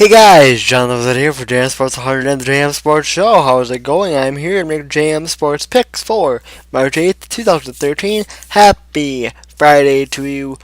Hey guys, John Levin here for JMSports 100 and the JMSports Show. How's it going? I'm here to make JMSports Picks for March 8th, 2013. Happy Friday to you.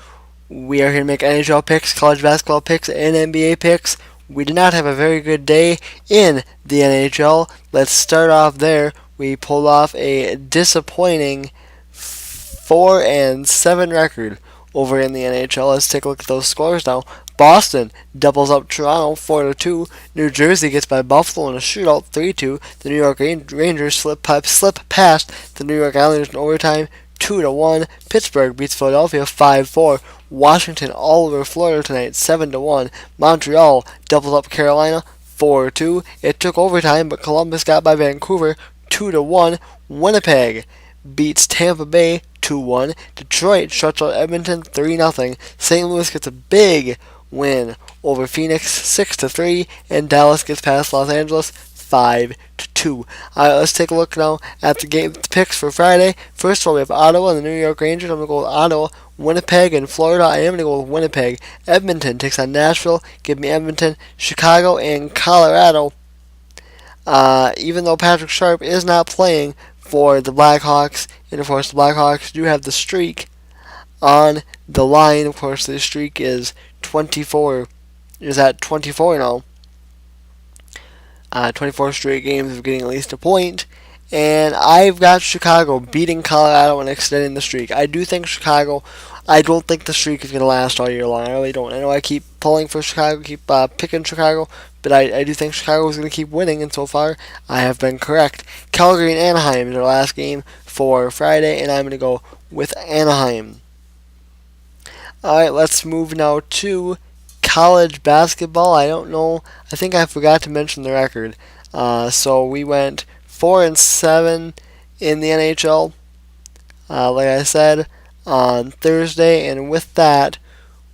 We are here to make NHL picks, college basketball picks, and NBA picks. We did not have a very good day in the NHL. Let's start off there. We pulled off a disappointing 4-7 record over in the NHL. Let's take a look at those scores now. Boston doubles up Toronto 4-2. New Jersey gets by Buffalo in a shootout 3-2. The New York Rangers slip past the New York Islanders in overtime 2-1. Pittsburgh beats Philadelphia 5-4. Washington all over Florida tonight 7-1. Montreal doubles up Carolina 4-2. It took overtime, but Columbus got by Vancouver 2-1. Winnipeg beats Tampa Bay 2-1. Detroit shuts out Edmonton 3-0. St. Louis gets a big win over Phoenix 6-3, and Dallas gets past Los Angeles 5-2. Alright, let's take a look now at the picks for Friday. First of all, we have Ottawa and the New York Rangers. I'm going to go with Ottawa. Winnipeg and Florida. I am going to go with Winnipeg. Edmonton takes on Nashville. Give me Edmonton. Chicago and Colorado. Even though Patrick Sharp is not playing for the Blackhawks, and of course the Blackhawks do have the streak on the line. Of course, the streak is 24. Is at 24 now. 24 straight games of getting at least a point. And I've got Chicago beating Colorado and extending the streak. I do think Chicago. I don't think the streak is going to last all year long. I really don't. I know I keep pulling for Chicago, keep picking Chicago, but I do think Chicago is going to keep winning, and so far I have been correct. Calgary and Anaheim is our last game for Friday, and I'm going to go with Anaheim. Alright, let's move now to college basketball. I don't know. I think I forgot to mention the record. So we went 4-7 in the NHL, like I said, on Thursday, and with that,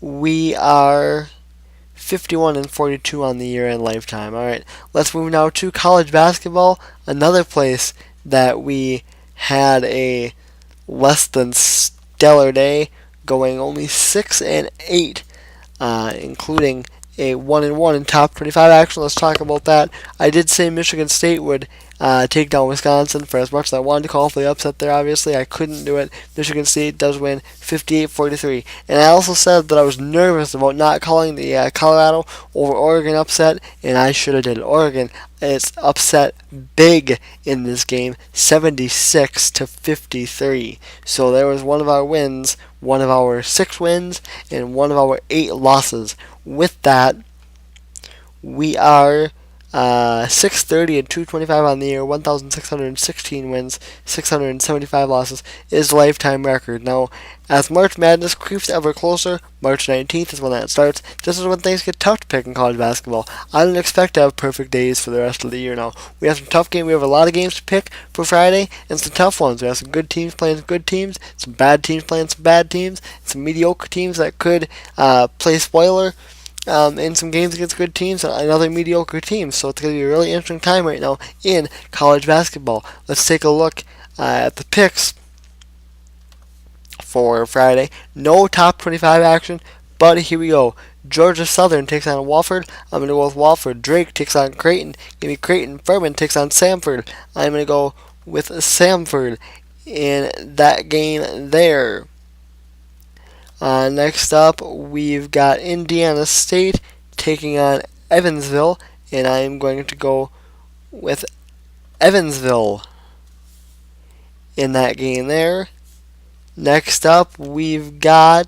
we are 51-42 on the year and lifetime. Alright, let's move now to college basketball, another place that we had a less than stellar day, going only 6-8, including a 1-1 in top 25 action. Let's talk about that. I did say Michigan State would take down Wisconsin. For as much as I wanted to call for the upset there, obviously I couldn't do it. Michigan State does win 58-43. And I also said that I was nervous about not calling the Colorado over Oregon upset, and I should have did it. Oregon is upset big in this game, 76-53. So there was one of our wins, one of our 6 wins, and one of our 8 losses. With that, we are 630-225 on the year, 1,616 wins, 675 losses is lifetime record. Now, as March Madness creeps ever closer, March 19th is when that starts. This is when things get tough to pick in college basketball. I don't expect to have perfect days for the rest of the year now. We have some tough games. We have a lot of games to pick for Friday, and some tough ones. We have some good teams playing some good teams, some bad teams playing some bad teams, some mediocre teams that could play spoiler in some games against good teams and other mediocre teams. So it's going to be a really interesting time right now in college basketball. Let's take a look at the picks for Friday. No top 25 action, but here we go. Georgia Southern takes on Wofford. I'm going to go with Wofford. Drake takes on Creighton. Give me Creighton. Furman takes on Samford. I'm going to go with Samford in that game there. Next up, we've got Indiana State taking on Evansville, and I'm going to go with Evansville in that game there. Next up, we've got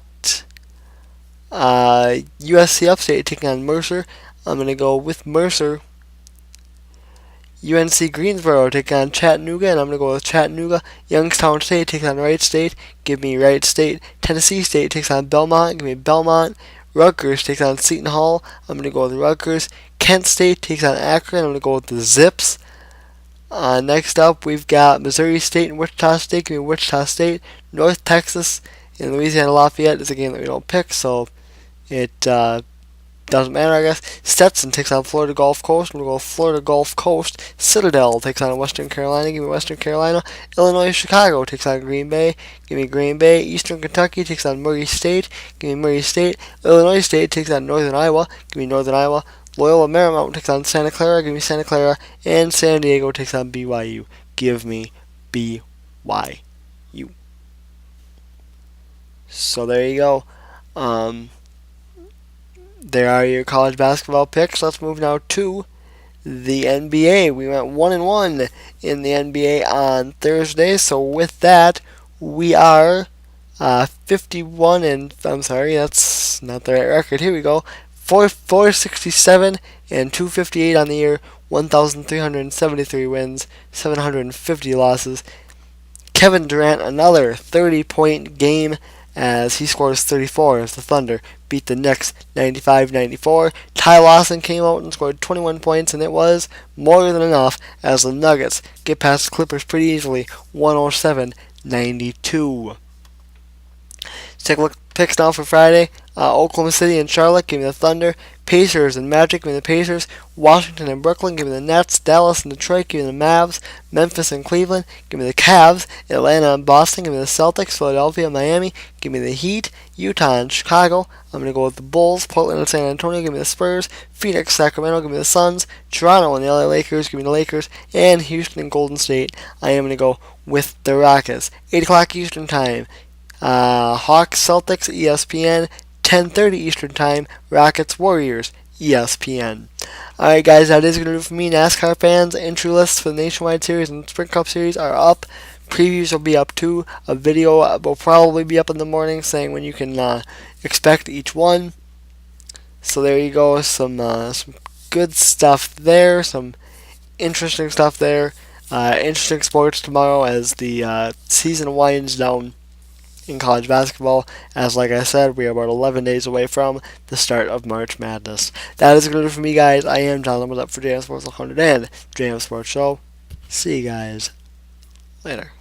USC Upstate taking on Mercer. I'm going to go with Mercer. UNC Greensboro taking on Chattanooga, and I'm going to go with Chattanooga. Youngstown State takes on Wright State. Give me Wright State. Tennessee State takes on Belmont. Give me Belmont. Rutgers takes on Seton Hall. I'm going to go with Rutgers. Kent State takes on Akron. I'm going to go with the Zips. Next up, we've got Missouri State and Wichita State. Give me Wichita State. North Texas and Louisiana Lafayette is a game that we don't pick, so it doesn't matter, I guess. Stetson takes on Florida Gulf Coast. I'm going to go Florida Gulf Coast. Citadel takes on Western Carolina. Give me Western Carolina. Illinois Chicago takes on Green Bay. Give me Green Bay. Eastern Kentucky takes on Murray State. Give me Murray State. Illinois State takes on Northern Iowa. Give me Northern Iowa. Loyola Marymount takes on Santa Clara. Give me Santa Clara. And San Diego takes on BYU. Give me BYU. So there you go. There are your college basketball picks. Let's move now to the NBA. We went 1-1 in the NBA on Thursday. So with that, we are 51 and I'm sorry, that's not the right record. Here we go. 467 and 258 on the year. 1,373 wins, 750 losses. Kevin Durant, another 30-point game as he scores 34 as the Thunder beat the Knicks 95-94. Ty Lawson came out and scored 21 points, and it was more than enough as the Nuggets get past the Clippers pretty easily, 107-92. Let's take a look at picks now for Friday. Oklahoma City and Charlotte, give me the Thunder. Pacers and Magic, give me the Pacers. Washington and Brooklyn, give me the Nets. Dallas and Detroit, give me the Mavs. Memphis and Cleveland, give me the Cavs. Atlanta and Boston, give me the Celtics. Philadelphia and Miami, give me the Heat. Utah and Chicago, I'm going to go with the Bulls. Portland and San Antonio, give me the Spurs. Phoenix, Sacramento, give me the Suns. Toronto and the LA Lakers, give me the Lakers. And Houston and Golden State, I am going to go with the Rockets. 8 o'clock Eastern Time. Hawks, Celtics, ESPN. 10:30 Eastern Time, Rockets, Warriors, ESPN. Alright guys, that is going to do it for me. NASCAR fans, entry lists for the Nationwide Series and Sprint Cup Series are up. Previews will be up too. A video will probably be up in the morning saying when you can expect each one. So there you go, some good stuff there, some interesting stuff there. Interesting sports tomorrow as the season winds down in college basketball, as like I said, we are about 11 days away from the start of March Madness. That is going to do it for me, guys. I am John Lemons up for JM Sports 100 and JM Sports Show. See you guys later.